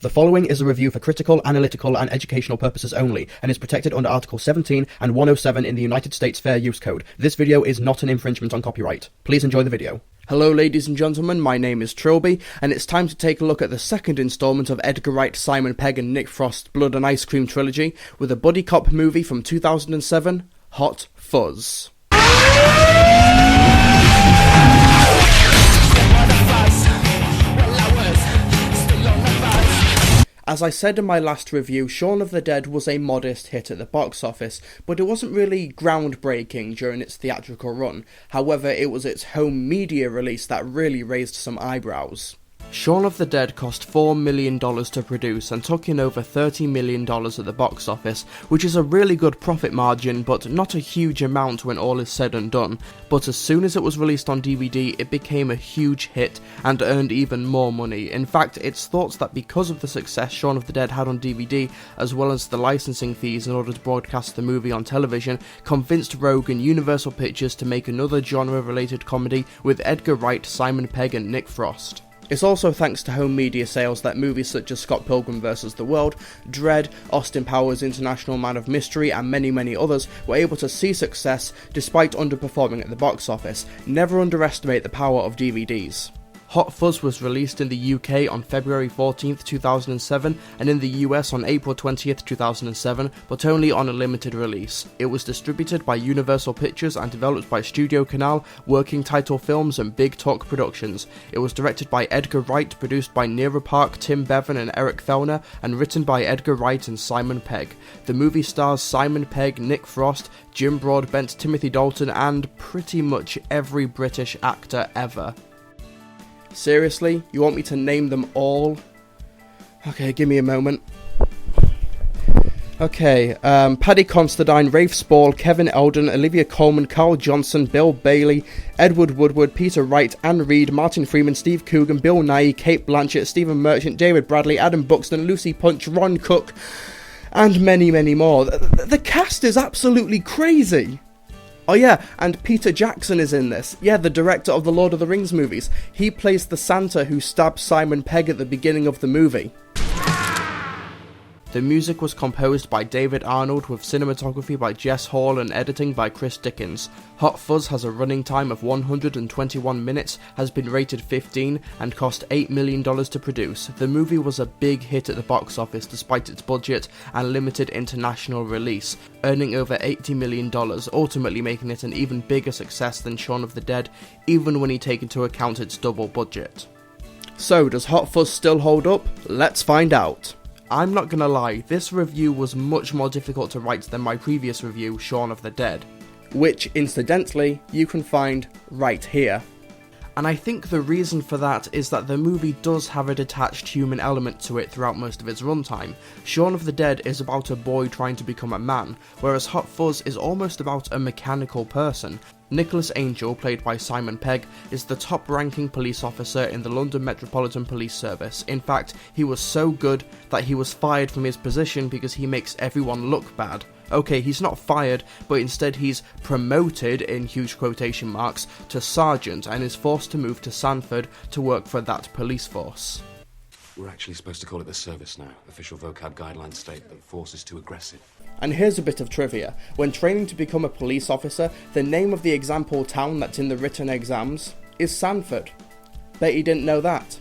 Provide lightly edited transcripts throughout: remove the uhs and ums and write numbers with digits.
The following is a review for critical, analytical, and educational purposes only, and is protected under Article 17 and 107 in the United States Fair Use Code. This video is not an infringement on copyright. Please enjoy the video. Hello ladies and gentlemen, my name is Trilbee, and it's time to take a look at the second installment of Edgar Wright, Simon Pegg and Nick Frost Blood and Ice Cream trilogy, with a buddy cop movie from 2007, Hot Fuzz. As I said in my last review, Shaun of the Dead was a modest hit at the box office, but it wasn't really groundbreaking during its theatrical run. However, it was its home media release that really raised some eyebrows. Shaun of the Dead cost $4 million to produce and took in over $30 million at the box office, which is a really good profit margin, but not a huge amount when all is said and done. But as soon as it was released on DVD, it became a huge hit and earned even more money. In fact, it's thought that because of the success Shaun of the Dead had on DVD, as well as the licensing fees in order to broadcast the movie on television, convinced Rogue and Universal Pictures to make another genre-related comedy with Edgar Wright, Simon Pegg and Nick Frost. It's also thanks to home media sales that movies such as Scott Pilgrim vs. the World, Dredd, Austin Powers' International Man of Mystery, and many others were able to see success despite underperforming at the box office. Never underestimate the power of DVDs. Hot Fuzz was released in the UK on February 14th, 2007, and in the US on April 20th, 2007, but only on a limited release. It was distributed by Universal Pictures and developed by Studio Canal, Working Title Films and Big Talk Productions. It was directed by Edgar Wright, produced by Neera Park, Tim Bevan and Eric Fellner, and written by Edgar Wright and Simon Pegg. The movie stars Simon Pegg, Nick Frost, Jim Broadbent, Timothy Dalton, and pretty much every British actor ever. Seriously? You want me to name them all? Okay, give me a moment. Okay, Paddy Considine, Rafe Spall, Kevin Eldon, Olivia Colman, Carl Johnson, Bill Bailey, Edward Woodward, Peter Wright, Anne Reid, Martin Freeman, Steve Coogan, Bill Nighy, Kate Blanchett, Stephen Merchant, David Bradley, Adam Buxton, Lucy Punch, Ron Cook, and many more. The cast is absolutely crazy! Oh yeah, and Peter Jackson is in this. Yeah, the director of the Lord of the Rings movies. He plays the Santa who stabs Simon Pegg at the beginning of the movie. The music was composed by David Arnold, with cinematography by Jess Hall and editing by Chris Dickens. Hot Fuzz has a running time of 121 minutes, has been rated 15, and cost $8 million to produce. The movie was a big hit at the box office despite its budget and limited international release, earning over $80 million, ultimately making it an even bigger success than Shaun of the Dead, even when you take into account its double budget. So, does Hot Fuzz still hold up? Let's find out. I'm not gonna lie, this review was much more difficult to write than my previous review, Shaun of the Dead, which, incidentally, you can find right here. And I think the reason for that is that the movie does have a detached human element to it throughout most of its runtime. Shaun of the Dead is about a boy trying to become a man, whereas Hot Fuzz is almost about a mechanical person. Nicholas Angel, played by Simon Pegg, is the top-ranking police officer in the London Metropolitan Police Service. In fact, he was so good that he was fired from his position because he makes everyone look bad. Okay, he's not fired, but instead he's promoted, in huge quotation marks, to sergeant and is forced to move to Sanford to work for that police force. We're actually supposed to call it the service now. Official vocab guidelines state that force is too aggressive. And here's a bit of trivia. When training to become a police officer, the name of the example town that's in the written exams is Sanford. Bet you didn't know that.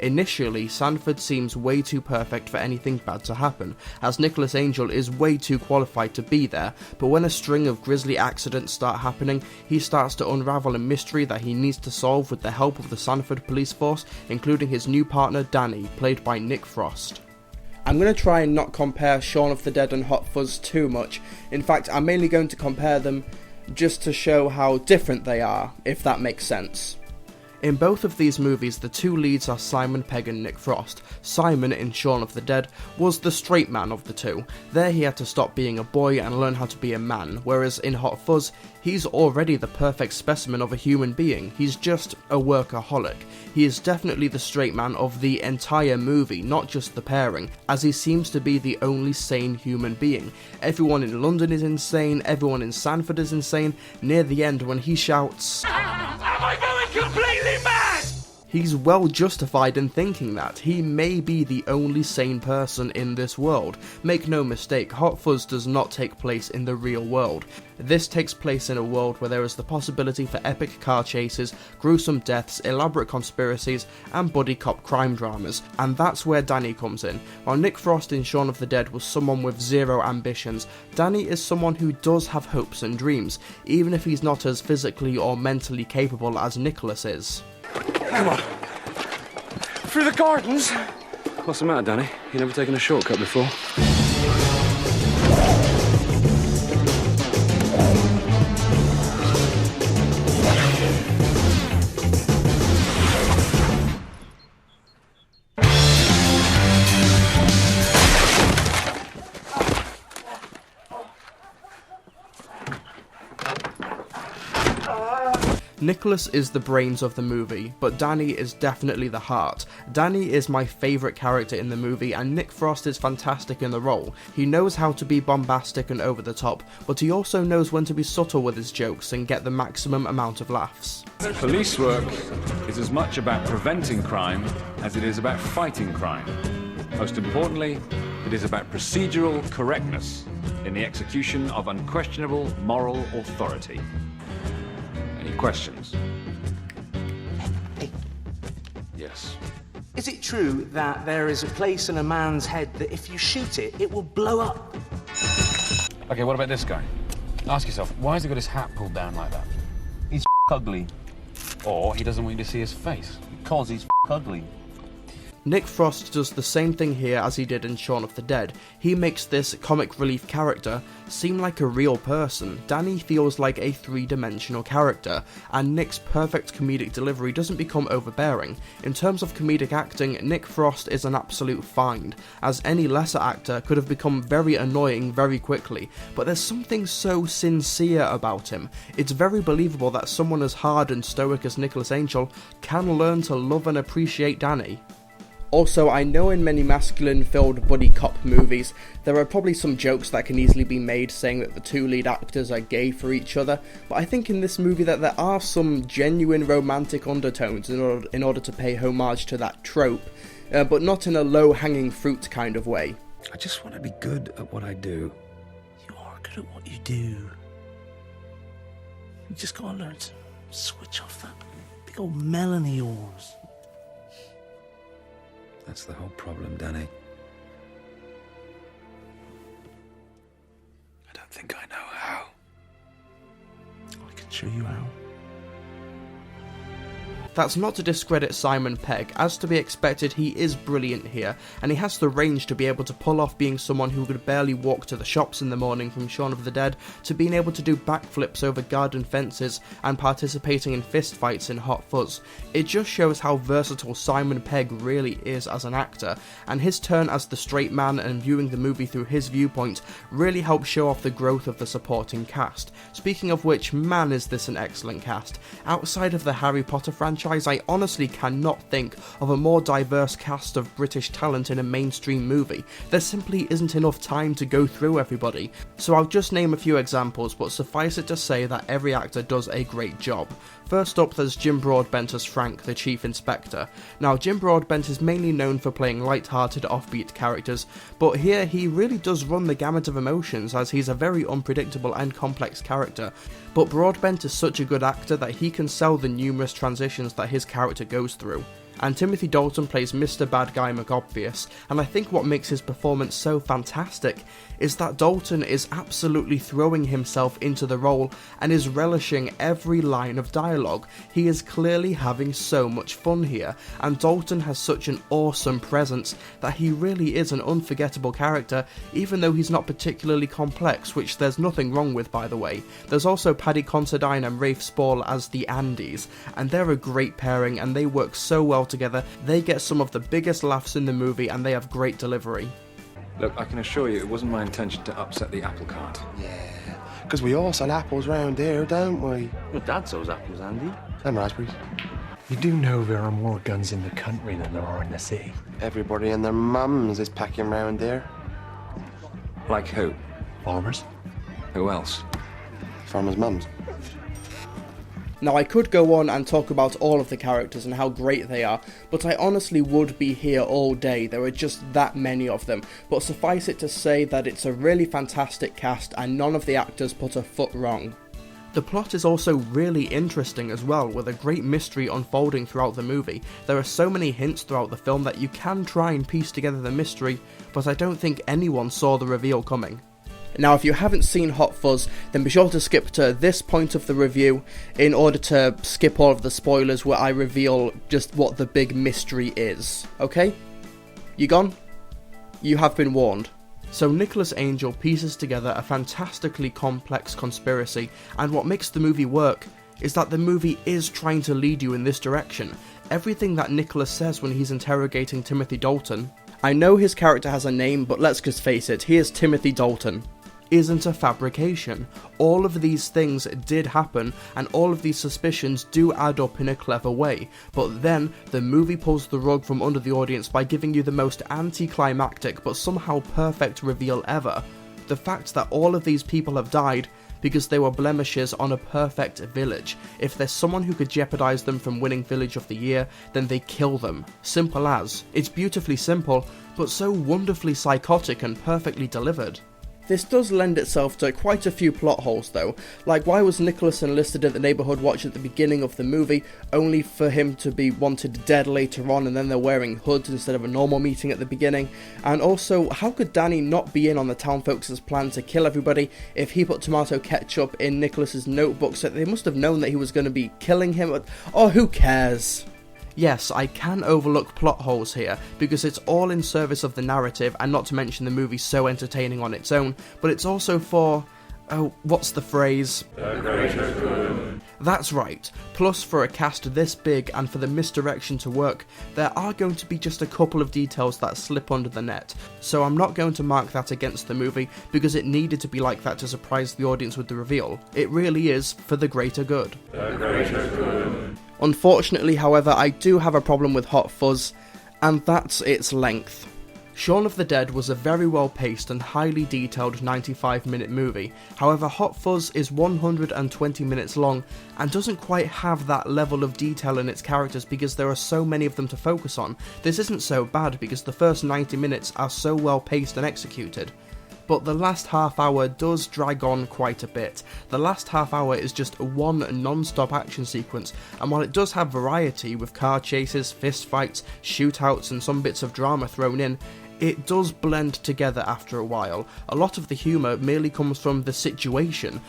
Initially, Sanford seems way too perfect for anything bad to happen, as Nicholas Angel is way too qualified to be there, but when a string of grisly accidents start happening, he starts to unravel a mystery that he needs to solve with the help of the Sanford police force, including his new partner Danny, played by Nick Frost. I'm going to try and not compare Shaun of the Dead and Hot Fuzz too much. In fact, I'm mainly going to compare them just to show how different they are, if that makes sense. In both of these movies, the two leads are Simon Pegg and Nick Frost. Simon, in Shaun of the Dead, was the straight man of the two. There he had to stop being a boy and learn how to be a man, whereas in Hot Fuzz, he's already the perfect specimen of a human being. He's just a workaholic. He is definitely the straight man of the entire movie, not just the pairing, as he seems to be the only sane human being. Everyone in London is insane, everyone in Sanford is insane. Near the end, when he shouts, "Am I going completely mad?" He's well justified in thinking that. He may be the only sane person in this world. Make no mistake, Hot Fuzz does not take place in the real world. This takes place in a world where there is the possibility for epic car chases, gruesome deaths, elaborate conspiracies, and buddy cop crime dramas, and that's where Danny comes in. While Nick Frost in Shaun of the Dead was someone with zero ambitions, Danny is someone who does have hopes and dreams, even if he's not as physically or mentally capable as Nicholas is. Come on. Through the gardens? What's the matter, Danny? You never taken a shortcut before? Nicholas is the brains of the movie, but Danny is definitely the heart. Danny is my favourite character in the movie, and Nick Frost is fantastic in the role. He knows how to be bombastic and over the top, but he also knows when to be subtle with his jokes and get the maximum amount of laughs. Police work is as much about preventing crime as it is about fighting crime. Most importantly, it is about procedural correctness in the execution of unquestionable moral authority. Any questions? Hey, Yes. is it true that there is a place in a man's head that if you shoot it, it will blow up? Okay, what about this guy? Ask yourself, why has he got his hat pulled down like that? He's ugly. Or he doesn't want you to see his face. Because he's ugly. Nick Frost does the same thing here as he did in Shaun of the Dead. He makes this comic relief character seem like a real person. Danny feels like a three-dimensional character, and Nick's perfect comedic delivery doesn't become overbearing. In terms of comedic acting, Nick Frost is an absolute find, as any lesser actor could have become very annoying very quickly, but there's something so sincere about him. It's very believable that someone as hard and stoic as Nicholas Angel can learn to love and appreciate Danny. Also, I know in many masculine-filled buddy cop movies, there are probably some jokes that can easily be made saying that the two lead actors are gay for each other, but I think in this movie that there are some genuine romantic undertones in order to pay homage to that trope, but not in a low-hanging fruit kind of way. I just want to be good at what I do. You are good at what you do. You just gotta learn to switch off that big old melon of yours. That's the whole problem, Danny. I don't think I know how. I can show you how. That's not to discredit Simon Pegg, as to be expected he is brilliant here, and he has the range to be able to pull off being someone who could barely walk to the shops in the morning from Shaun of the Dead, to being able to do backflips over garden fences and participating in fistfights in Hot Fuzz. It just shows how versatile Simon Pegg really is as an actor, and his turn as the straight man and viewing the movie through his viewpoint really helps show off the growth of the supporting cast. Speaking of which, man is this an excellent cast. Outside of the Harry Potter franchise, I honestly cannot think of a more diverse cast of British talent in a mainstream movie. There simply isn't enough time to go through everybody, so I'll just name a few examples, but suffice it to say that every actor does a great job. First up, there's Jim Broadbent as Frank, the Chief Inspector. Now, Jim Broadbent is mainly known for playing light-hearted, offbeat characters, but here he really does run the gamut of emotions, as he's a very unpredictable and complex character. But Broadbent is such a good actor that he can sell the numerous transitions that his character goes through. And Timothy Dalton plays Mr. Bad Guy McObvious, and I think what makes his performance so fantastic is that Dalton is absolutely throwing himself into the role and is relishing every line of dialogue. He is clearly having so much fun here, and Dalton has such an awesome presence that he really is an unforgettable character, even though he's not particularly complex, which there's nothing wrong with, by the way. There's also Paddy Considine and Rafe Spall as the Andys, and they're a great pairing and they work so well together. They get some of the biggest laughs in the movie and they have great delivery. Look, I can assure you it wasn't my intention to upset the apple cart. Yeah, because we all sell apples round here, don't we? Your dad sells apples, Andy. And raspberries. You do know there are more guns in the country than there are in the city. Everybody and their mums is packing round there. Like who? Farmers. Who else? Farmers' mums. Now, I could go on and talk about all of the characters and how great they are, but I honestly would be here all day. There are just that many of them. But suffice it to say that it's a really fantastic cast and none of the actors put a foot wrong. The plot is also really interesting as well, with a great mystery unfolding throughout the movie. There are so many hints throughout the film that you can try and piece together the mystery, but I don't think anyone saw the reveal coming. Now, if you haven't seen Hot Fuzz, then be sure to skip to this point of the review in order to skip all of the spoilers where I reveal just what the big mystery is, okay? You gone? You have been warned. So Nicholas Angel pieces together a fantastically complex conspiracy, and what makes the movie work is that the movie is trying to lead you in this direction. Everything that Nicholas says when he's interrogating Timothy Dalton, I know his character has a name, but let's just face it, he is Timothy Dalton, isn't a fabrication. All of these things did happen, and all of these suspicions do add up in a clever way, but then the movie pulls the rug from under the audience by giving you the most anticlimactic but somehow perfect reveal ever. The fact that all of these people have died because they were blemishes on a perfect village. If there's someone who could jeopardize them from winning Village of the Year, then they kill them. Simple as. It's beautifully simple, but so wonderfully psychotic and perfectly delivered. This does lend itself to quite a few plot holes though, like why was Nicholas enlisted at the neighbourhood watch at the beginning of the movie, only for him to be wanted dead later on, and then they're wearing hoods instead of a normal meeting at the beginning, and also how could Danny not be in on the town folks' plan to kill everybody if he put tomato ketchup in Nicholas's notebook, so they must have known that he was going to be killing him, oh who cares? Yes, I can overlook plot holes here, because it's all in service of the narrative, and not to mention the movie's so entertaining on its own, but it's also for, oh, what's the phrase? The greater good. That's right. Plus, for a cast this big, and for the misdirection to work, there are going to be just a couple of details that slip under the net, so I'm not going to mark that against the movie, because it needed to be like that to surprise the audience with the reveal. It really is for the greater good. The greater good. Unfortunately, however, I do have a problem with Hot Fuzz, and that's its length. Shaun of the Dead was a very well paced and highly detailed 95-minute movie, however Hot Fuzz is 120 minutes long and doesn't quite have that level of detail in its characters because there are so many of them to focus on. This isn't so bad because the first 90 minutes are so well paced and executed. But the last half hour does drag on quite a bit. The last half hour is just one non-stop action sequence, and while it does have variety with car chases, fist fights, shootouts and some bits of drama thrown in, it does blend together after a while. A lot of the humour merely comes from the situation,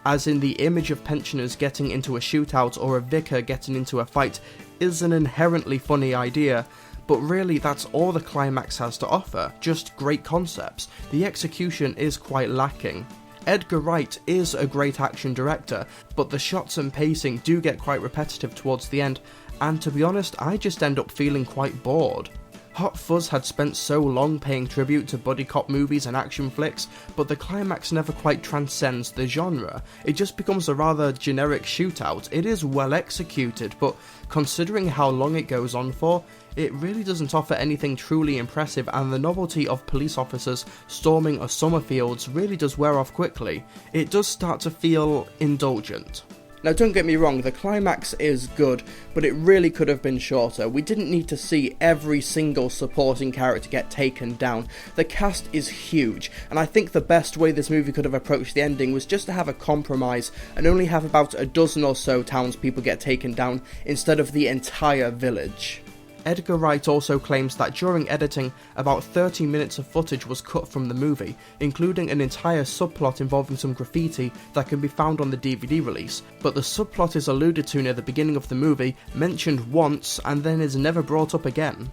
as in the image of pensioners getting into a shootout or a vicar getting into a fight is an inherently funny idea, but really that's all the climax has to offer, just great concepts. The execution is quite lacking. Edgar Wright is a great action director, but the shots and pacing do get quite repetitive towards the end, and to be honest, I just end up feeling quite bored. Hot Fuzz had spent so long paying tribute to buddy cop movies and action flicks, but the climax never quite transcends the genre. It just becomes a rather generic shootout. It is well executed, but considering how long it goes on for, it really doesn't offer anything truly impressive, and the novelty of police officers storming a summer fields really does wear off quickly. It does start to feel indulgent. Now don't get me wrong, the climax is good, but it really could have been shorter. We didn't need to see every single supporting character get taken down. The cast is huge, and I think the best way this movie could have approached the ending was just to have a compromise and only have about a dozen or so townspeople get taken down instead of the entire village. Edgar Wright also claims that during editing, about 30 minutes of footage was cut from the movie, including an entire subplot involving some graffiti that can be found on the DVD release, but the subplot is alluded to near the beginning of the movie, mentioned once, and then is never brought up again.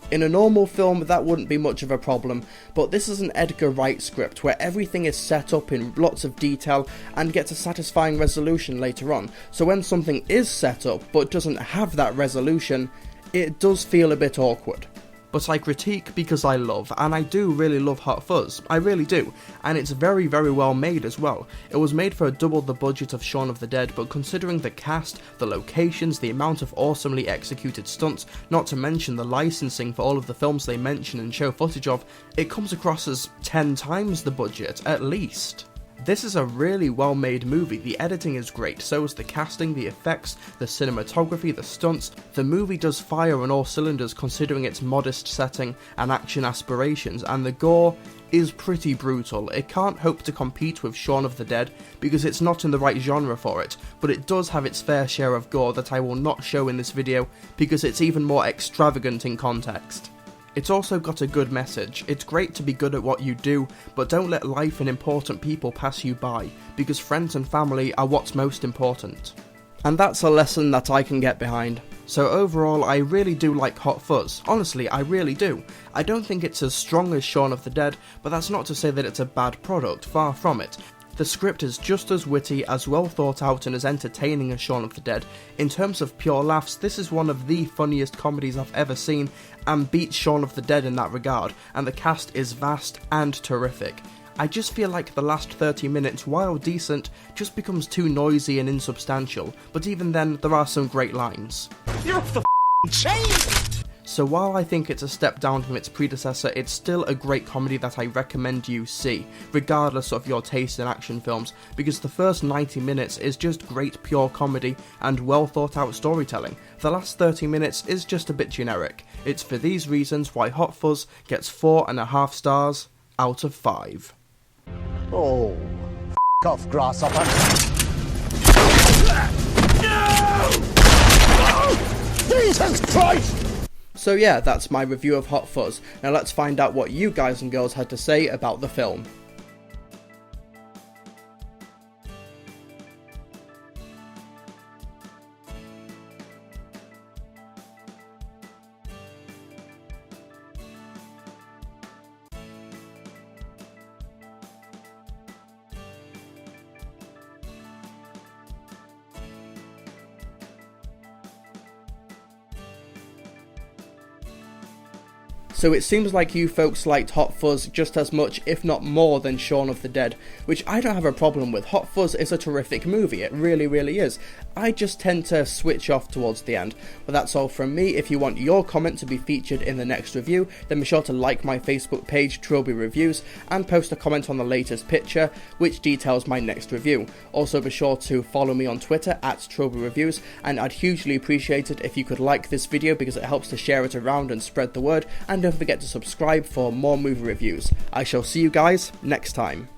In a normal film, that wouldn't be much of a problem, but this is an Edgar Wright script where everything is set up in lots of detail and gets a satisfying resolution later on, so when something is set up but doesn't have that resolution, it does feel a bit awkward. But I critique because I love, and I do really love Hot Fuzz, I really do, and it's very well made as well. It was made for double the budget of Shaun of the Dead, but considering the cast, the locations, the amount of awesomely executed stunts, not to mention the licensing for all of the films they mention and show footage of, it comes across as 10 times the budget, at least. This is a really well made movie. The editing is great, so is the casting, the effects, the cinematography, the stunts. The movie does fire on all cylinders considering its modest setting and action aspirations, and the gore is pretty brutal. It can't hope to compete with Shaun of the Dead because it's not in the right genre for it, but it does have its fair share of gore that I will not show in this video because it's even more extravagant in context. It's also got a good message. It's great to be good at what you do, but don't let life and important people pass you by, because friends and family are what's most important. And that's a lesson that I can get behind. So overall, I really do like Hot Fuzz. Honestly, I really do. I don't think it's as strong as Shaun of the Dead, but that's not to say that it's a bad product, far from it. The script is just as witty, as well thought out and as entertaining as Shaun of the Dead. In terms of pure laughs, this is one of the funniest comedies I've ever seen, and beats Shaun of the Dead in that regard, and the cast is vast and terrific. I just feel like the last 30 minutes, while decent, just becomes too noisy and insubstantial, but even then, there are some great lines. You're off the chain! So while I think it's a step down from its predecessor, it's still a great comedy that I recommend you see, regardless of your taste in action films, because the first 90 minutes is just great pure comedy and well thought out storytelling. The last 30 minutes is just a bit generic. It's for these reasons why Hot Fuzz gets 4.5 stars out of 5. Oh, f*** off, grasshopper. No! Jesus Christ! So yeah, that's my review of Hot Fuzz. Now let's find out what you guys and girls had to say about the film. So it seems like you folks liked Hot Fuzz just as much, if not more, than Shaun of the Dead, which I don't have a problem with. Hot Fuzz is a terrific movie, it really, really is. I just tend to switch off towards the end. But that's all from me. If you want your comment to be featured in the next review, then be sure to like my Facebook page, Trilbee Reviews, and post a comment on the latest picture, which details my next review. Also be sure to follow me on Twitter, @Trilbee Reviews, and I'd hugely appreciate it if you could like this video because it helps to share it around and spread the word, and don't forget to subscribe for more movie reviews. I shall see you guys next time.